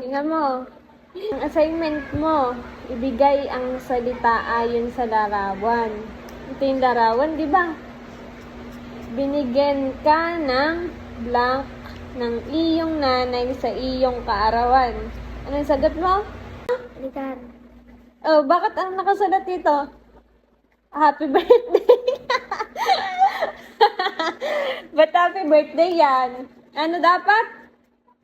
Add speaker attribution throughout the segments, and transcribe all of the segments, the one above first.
Speaker 1: Tingnan mo. Ang assignment mo, ibigay ang salita ayon sa larawan. Ito yung larawan, di ba? Binigyan ka ng blank ng iyong nanay sa iyong kaarawan. Anong sagot mo?
Speaker 2: Ligar.
Speaker 1: Oh, bakit ang nakasulat dito? Happy birthday! Ba't happy birthday yan? Ano dapat?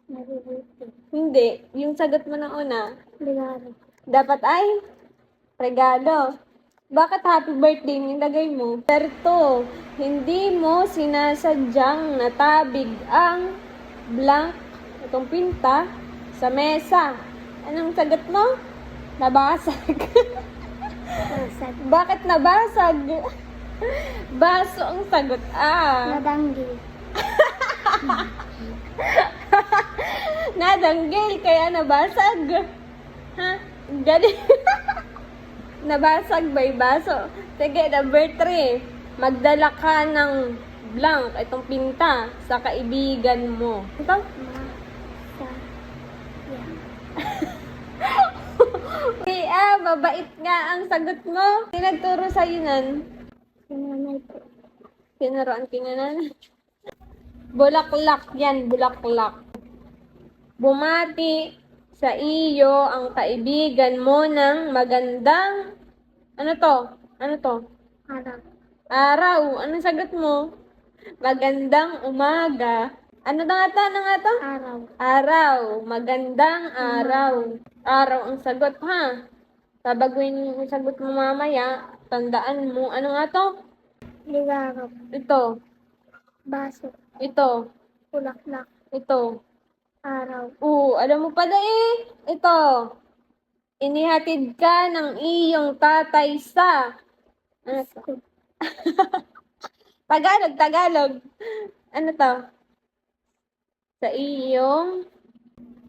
Speaker 2: Naributi.
Speaker 1: Hindi. Yung sagot mo ng una.
Speaker 2: Ligar.
Speaker 1: Dapat ay regalo. Bakit happy birthday nilagay mo? Perto, hindi mo sinasadyang natabig ang blank, itong pinta, sa mesa. Anong sagot mo? Nabasag.
Speaker 2: Nasag.
Speaker 1: Bakit nabasag? Baso ang sagot.
Speaker 2: Nadanggi.
Speaker 1: Nadanggil, kaya nabasag. Ha? Galing. Nabasag ba yung baso? Sige, number 3. Magdala ka ng blank, itong pinta, sa kaibigan mo. Ito?
Speaker 2: Sa. Yan.
Speaker 1: Okay, mabait nga ang sagot mo. Pinagturo sa'yo nun.
Speaker 2: Sinanay po.
Speaker 1: Tinuruan kinanan. Bulaklak yan, bulaklak. Bumati sa iyo ang kaibigan mo ng magandang, ano to? Ano to?
Speaker 2: Harap.
Speaker 1: Araw. Anong sagot mo? Magandang umaga. Ano na nga to? Ano nga to?
Speaker 2: Araw.
Speaker 1: Araw. Magandang araw. Araw ang sagot, ha? Babaguhin yung sagot mo mamaya. Tandaan mo. Ano nga to?
Speaker 2: Ligarap.
Speaker 1: Ito.
Speaker 2: Baso.
Speaker 1: Ito.
Speaker 2: Bulaklak.
Speaker 1: Ito.
Speaker 2: Araw.
Speaker 1: Alam mo pala eh. Ito. Inihatid ka ng iyong tatay sa... Ano to?
Speaker 2: School.
Speaker 1: Tagalog, Tagalog. Ano to? Sa iyong...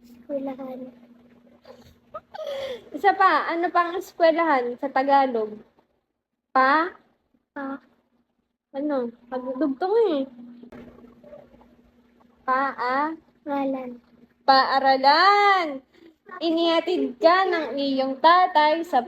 Speaker 2: Eskwelahan.
Speaker 1: Isa pa, ano pang eskwelahan sa Tagalog? Pa?
Speaker 2: Pa.
Speaker 1: Ano? Pagdugtong eh.
Speaker 2: Ngalan.
Speaker 1: Paaralan. Inihatid ka ng iyong tatay sa